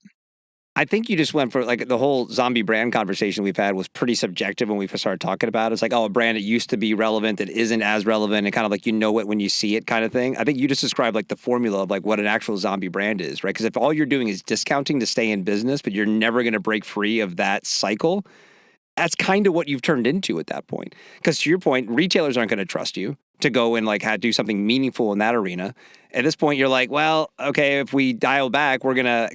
I think you just went for like the whole zombie brand conversation we've had was pretty subjective when we first started talking about it. It's like, oh, a brand that used to be relevant that isn't as relevant, and kind of like it when you see it kind of thing. I think you just described like the formula of like what an actual zombie brand is, right? Because if all you're doing is discounting to stay in business, but you're never going to break free of that cycle, that's kind of what you've turned into at that point. Because to your point, retailers aren't going to trust you to go and like do something meaningful in that arena. At this point, you're like, well, okay, if we dial back, we're gonna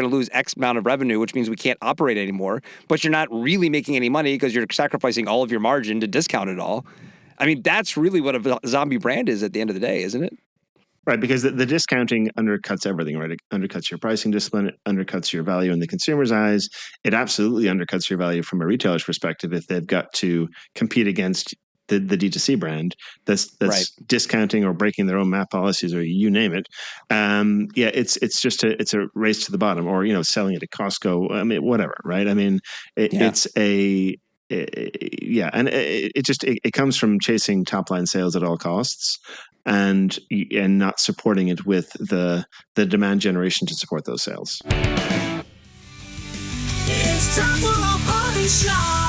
lose X amount of revenue, which means we can't operate anymore. But you're not really making any money because you're sacrificing all of your margin to discount it all. I mean, that's really what a zombie brand is at the end of the day, isn't it? Right, because the discounting undercuts everything, right? It undercuts your pricing discipline, it undercuts your value in the consumer's eyes. It absolutely undercuts your value from a retailer's perspective if they've got to compete against the D2C brand that's right. Discounting or breaking their own MAP policies, or you name it. It's just a race to the bottom, or selling it at Costco. I mean, whatever, right? I mean, it's a and it comes from chasing top line sales at all costs, and not supporting it with the demand generation to support those sales. It's time for a party shot.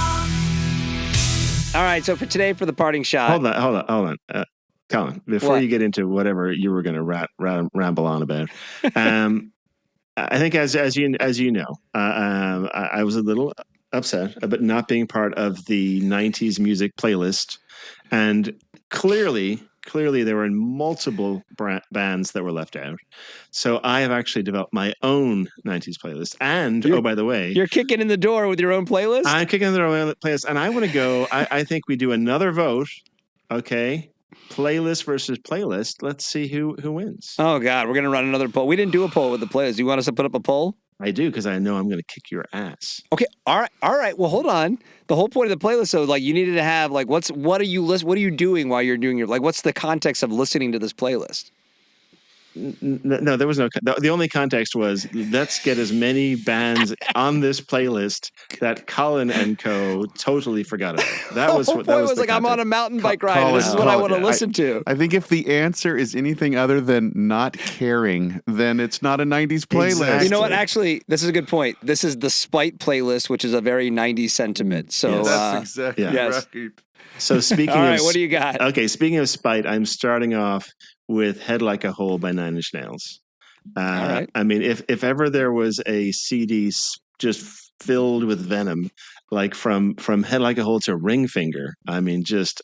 All right, so for today, for the parting shot. Hold on. Colin, before you get into whatever you were going to ramble on about, I think as you know, I was a little upset about not being part of the '90s music playlist, and clearly there were multiple bands that were left out. So I have actually developed my own '90s playlist. And You're- oh, by the way, You're kicking in the door with your own playlist? I'm kicking in the own playlist, and I want to go. I think we do another vote. Okay, playlist versus playlist. Let's see who wins. Oh, God. We're going to run another poll. We didn't do a poll with the playlist. Do you want us to put up a poll? I do, because I know I'm going to kick your ass. Okay. All right. Well, hold on. The whole point of the playlist, so like you needed to have like what are you doing while you're doing your like what's the context of listening to this playlist? No, there was no. The only context was let's get as many bands on this playlist that Colin and Co. totally forgot about. That was the whole what that point was. was the like I'm on a context. mountain bike ride. And this is what I want to listen to. I think if the answer is anything other than not caring, then it's not a 90s playlist. Exactly. You know what? Actually, this is a good point. This is the Spite playlist, which is a very 90s sentiment. So Yes. That's exactly yes. right. So speaking all of, right, what do you got? Okay, speaking of Spite, I'm starting off with "Head Like a Hole" by Nine Inch Nails. All right. I mean, if ever there was a CD just filled with venom, like from "Head Like a Hole" to "Ring Finger," I mean, just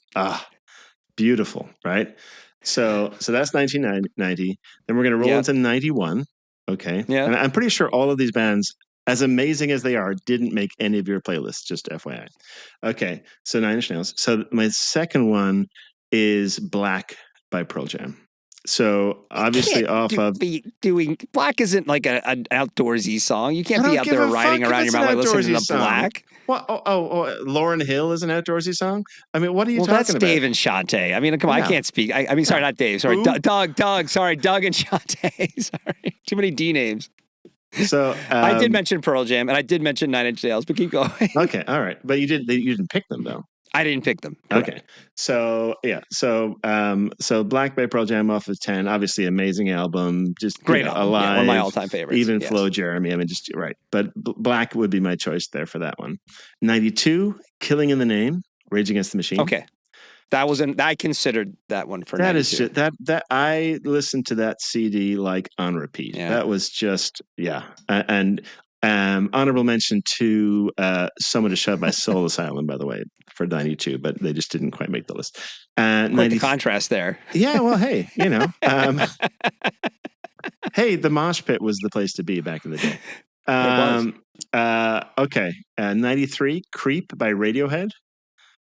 beautiful, right? So that's 1990. Then we're going to roll into 91. Okay. Yeah. And I'm pretty sure all of these bands, as amazing as they are, didn't make any of your playlists, just FYI. Okay. So Nine Inch Nails. So my second one is Black by Pearl Jam. So obviously be doing Black isn't like an outdoorsy song. You can't I be don't out give there a riding fuck if around it's your an mountain listening outdoorsy to song. Black. Well, Lauren Hill is an outdoorsy song. I mean, what are you Well, talking that's about? Dave and Shantae. I mean, come on, Yeah. I can't speak. I mean, sorry, not Dave. Sorry, Who? Doug. Sorry, Doug and Shantae. Sorry, too many D names. So I did mention Pearl Jam and I did mention Nine Inch Nails, but keep going. Okay, all right, but you didn't pick them though. I didn't pick them. Correct. Okay, so yeah, so Black by Pearl Jam off of 10, obviously amazing album, just Great album. Alive, Yeah, one of my all-time favorites. even yes. Flo Jeremy. I mean, just right, but Black would be my choice there for that one. 92, Killing in the Name, Rage Against the Machine. Okay, that was I considered that one for That 92. is just, that I listened to that CD like on repeat. Yeah. That was just and honorable mention to Someone to Shove by Soul Asylum, by the way, for 92, but they just didn't quite make the list. Quite the contrast there. Yeah, well, hey, hey, the mosh pit was the place to be back in the day. Okay, 93, Creep by Radiohead.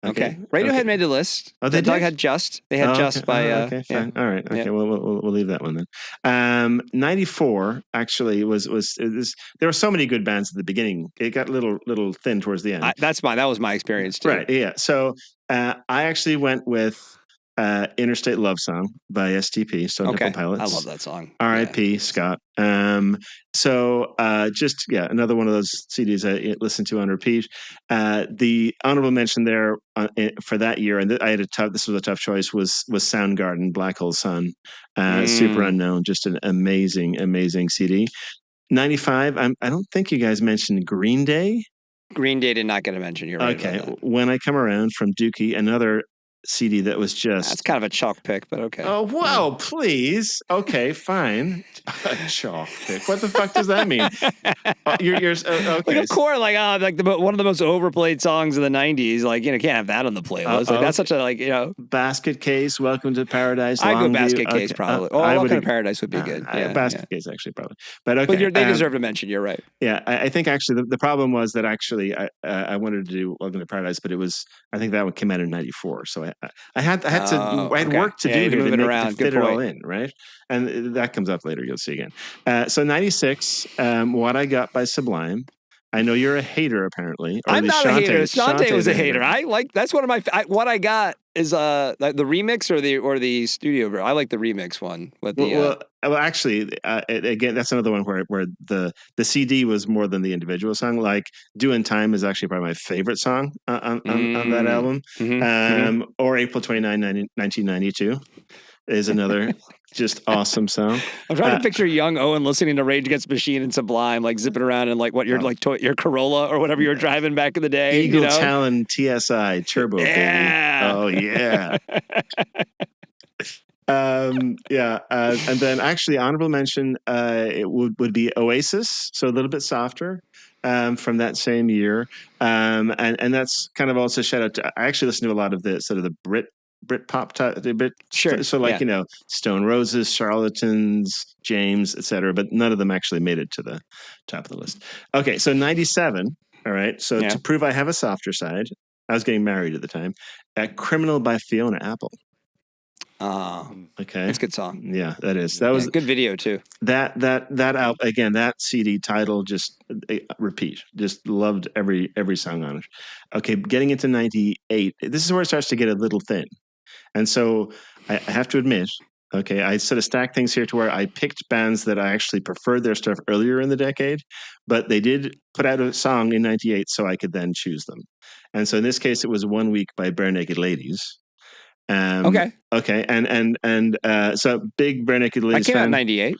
Okay. Radiohead made the list. Oh, they Doug did? had Just. They had Just by. Okay, fine. All right. Okay, Yeah. we'll leave that one then. 94 actually was there were so many good bands at the beginning. It got a little thin towards the end. That was my experience too. Right. Yeah. So I actually went with Interstate Love Song by STP, Stone Temple Pilots. I love that song. R.I.P. Scott. So another one of those CDs I listened to on repeat. The honorable mention there for that year, and this was a tough choice, was Soundgarden, Black Hole Sun, Super Unknown, just an amazing CD. 95. I don't think you guys mentioned Green Day. Green Day did not get a mention. You're right. Okay. About that. When I Come Around from Dookie, another CD that was just. That's kind of a chalk pick, but okay. Oh, whoa, please. Okay, fine. A chalk pick. What the fuck does that mean? You're okay. Like, of course, one of the most overplayed songs of the 90s. Like, can't have that on the playlist. Like, that's such a, Basket Case, Welcome to Paradise. I'd go Longview. Basket Case probably. Welcome to Paradise would be good. Basket Case, actually, probably. But okay. But they deserve to mention. You're right. Yeah, I think actually the problem was that actually I wanted to do Welcome to Paradise, but I think that one came out in 94. So I had work to do here to fit it all in, right? And that comes up later. You'll see again. So 96, What I Got by Sublime. I know you're a hater, apparently. I'm not a hater. Shantae was a hater. That's one of my. What I got is the remix or the studio version. I like the remix one with the. Well, actually, again, that's another one where the CD was more than the individual song. Like "Doing Time" is actually probably my favorite song on that album. Or April 29, 1992 is another just awesome song. I'm trying to picture young Owen listening to Rage Against the Machine and Sublime, like zipping around in like what your your Corolla or whatever you were driving back in the day. Eagle Talon TSI Turbo, yeah. baby. Oh yeah. And then actually honorable mention, it would be Oasis, so a little bit softer, from that same year. And that's kind of also shout out to, I actually listen to a lot of the sort of the Brit pop Sure, so like, yeah. Stone Roses, Charlatans, James, etc., but none of them actually made it to the top of the list. Okay, so 97. All right, so Yeah. to prove I have a softer side, I was getting married at the time. Criminal by Fiona Apple. Okay, That's a good song. yeah, that is. That was good video too. that album again. That CD title just repeat. Just loved every song on it. Okay, getting into 98. This is where it starts to get a little thin, and so I have to admit. Okay, I sort of stacked things here to where I picked bands that I actually preferred their stuff earlier in the decade, but they did put out a song in 98, so I could then choose them. And so in this case, it was 1 Week by Bare Naked Ladies. Okay. Okay. And so big Bare Naked That Ladies came out fan. in 98.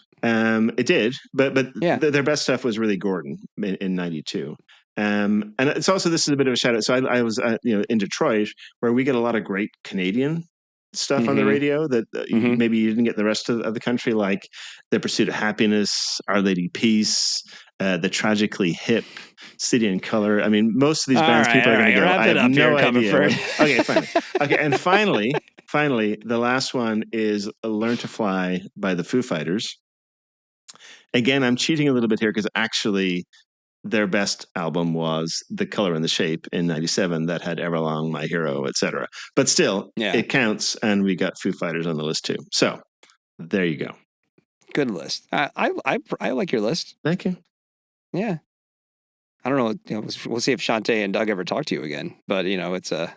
It did, but Yeah. their best stuff was really Gordon in 92. And it's also, this is a bit of a shout out. So I was, in Detroit, where we get a lot of great Canadian stuff on the radio that maybe you didn't get in the rest of the country, like The Pursuit of Happiness, Our Lady Peace, The Tragically Hip, City and Color. I mean, most of these bands, people are going to go, wrap I it have up no here, idea. Comerford. Okay, fine. Okay, and finally, the last one is Learn to Fly by the Foo Fighters. Again, I'm cheating a little bit here because actually their best album was The Color and the Shape in 97 that had Everlong, My Hero, etc. But still, it counts, and we got Foo Fighters on the list too. So there you go. Good list. I like your list. Thank you. Yeah. I don't know. We'll see if Shantae and Doug ever talk to you again. But it's a.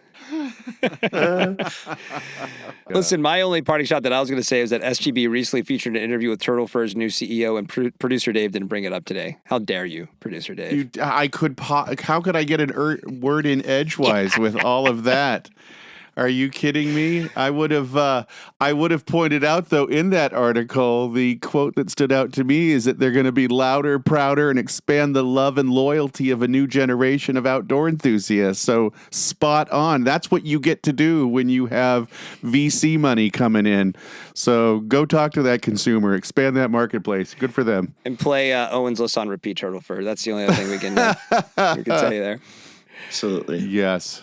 Listen, my only parting shot that I was going to say is that SGB recently featured an interview with Turtle Fur's new CEO, and producer Dave didn't bring it up today. How dare you, producer Dave? How could I get an word in edgewise with all of that? Are you kidding me? I would have pointed out, though, in that article, the quote that stood out to me is that they're going to be louder, prouder, and expand the love and loyalty of a new generation of outdoor enthusiasts. So spot on. That's what you get to do when you have VC money coming in. So go talk to that consumer, expand that marketplace. Good for them. And play Owen's list on repeat, Turtle Fur. That's the only other thing we can tell you there. Absolutely. Yes.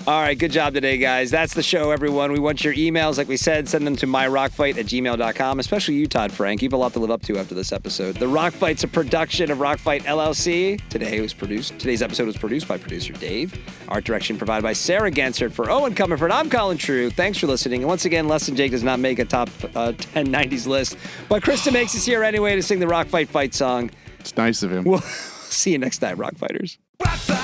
All right, good job today, guys. That's the show, everyone. We want your emails, like we said. Send them to myrockfight@gmail.com, especially you, Todd Frank. You have a lot to live up to after this episode. The Rock Fight's a production of Rockfight LLC. Today's episode was produced by producer Dave. Art direction provided by Sarah Gensert. For Eoin Comerford, I'm Colin True. Thanks for listening. And once again, Less Than Jake does not make a top 10 90s list, but Krista makes us here anyway to sing the Rock Fight song. It's nice of him. We'll see you next time, Rock Fighters. Rock fight.